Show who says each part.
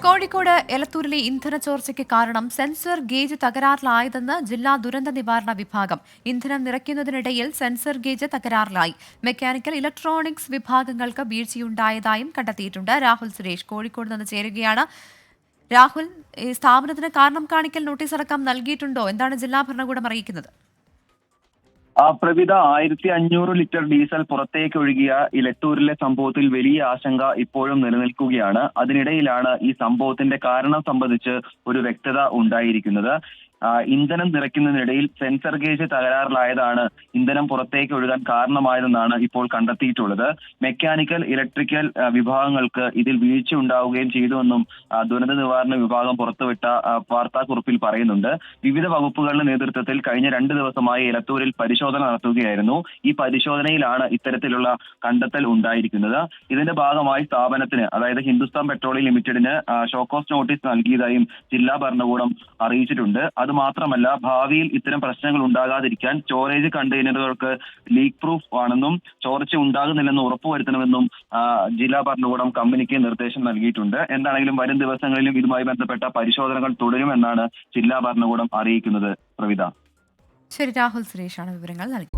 Speaker 1: കോഴിക്കോട് എലത്തൂരിലെ ഇന്ധന ചോർച്ചയ്ക്ക് കാരണം sensor gauge തകരാറിലായതെന്ന് ജില്ലാ ദുരന്ത നിവാരണ വിഭാഗം. ഇന്ധനം നിറയ്ക്കുന്നതിനിടയിൽ സെൻസർ ഗേജ് തകരാറിലായി. മെക്കാനിക്കൽ, ഇലക്ട്രോണിക്സ് വിഭാഗങ്ങൾക്ക് വീഴ്ചയുണ്ടായതായും കണ്ടെത്തിയിട്ടുണ്ട്. രാഹുൽ സുരേഷ് കോഴിക്കോട് നിന്ന് ചേരുകയാണ്. രാഹുൽ, ഈ സ്ഥാപനത്തിന് കാരണം കാണിക്കൽ നോട്ടീസ് അടക്കം നൽകിയിട്ടുണ്ടോ? എന്താണ് ജില്ലാ ഭരണകൂടം അറിയിക്കുന്നത്?
Speaker 2: പ്രവിധ 1500 ലിറ്റർ ഡീസൽ പുറത്തേക്ക് ഒഴുകിയ ഇലത്തൂരിലെ സംഭവത്തിൽ വലിയ ആശങ്ക ഇപ്പോഴും നിലനിൽക്കുകയാണ്. അതിനിടയിലാണ് ഈ സംഭവത്തിന്റെ കാരണം സംബന്ധിച്ച് ഒരു വ്യക്തത ഉണ്ടായിരിക്കുന്നത്. ഇന്ധനം നിറയ്ക്കുന്നതിനിടയിൽ സെൻസർ ഗേജ് തകരാറിലായതാണ് ഇന്ധനം പുറത്തേക്ക് ഒഴുകാൻ കാരണമായതെന്നാണ് ഇപ്പോൾ കണ്ടെത്തിയിട്ടുള്ളത്. മെക്കാനിക്കൽ, ഇലക്ട്രിക്കൽ വിഭാഗങ്ങൾക്ക് ഇതിൽ വീഴ്ച ഉണ്ടാവുകയും ചെയ്തുവെന്നും ദുരന്ത നിവാരണ വിഭാഗം പുറത്തുവിട്ട വാർത്താക്കുറിപ്പിൽ പറയുന്നുണ്ട്. വിവിധ വകുപ്പുകളുടെ നേതൃത്വത്തിൽ കഴിഞ്ഞ 2 ദിവസമായി എലത്തൂരിൽ പരിശോധന നടത്തുകയായിരുന്നു. ഈ പരിശോധനയിലാണ് ഇത്തരത്തിലുള്ള കണ്ടെത്തൽ ഉണ്ടായിരിക്കുന്നത്. ഇതിന്റെ ഭാഗമായി സ്ഥാപനത്തിന്, അതായത് ഹിന്ദുസ്ഥാൻ പെട്രോളിയം ലിമിറ്റഡിന് ഷോക്കോസ് നോട്ടീസ് നൽകിയതായും ജില്ലാ ഭരണകൂടം അറിയിച്ചിട്ടുണ്ട്. അത് മാത്രമല്ല, ഭാവിയിൽ ഇത്തരം പ്രശ്നങ്ങൾ ഉണ്ടാകാതിരിക്കാൻ സ്റ്റോറേജ് കണ്ടെയ്നറുകൾക്ക് ലീക്ക് പ്രൂഫ് ആണെന്നും ചോർച്ച ഉണ്ടാകുന്നില്ലെന്നും ഉറപ്പുവരുത്തണമെന്നും ജില്ലാ ഭരണകൂടം കമ്പനിക്ക് നിർദ്ദേശം നൽകിയിട്ടുണ്ട്. എന്താണെങ്കിലും വരും ദിവസങ്ങളിലും ഇതുമായി ബന്ധപ്പെട്ട പരിശോധനകൾ തുടരുമെന്നാണ് ജില്ലാ ഭരണകൂടം അറിയിക്കുന്നത്. പ്രവിധ.
Speaker 1: ശരി, രാഹുൽ സുരേഷാണ് വിവരങ്ങൾ നൽകി.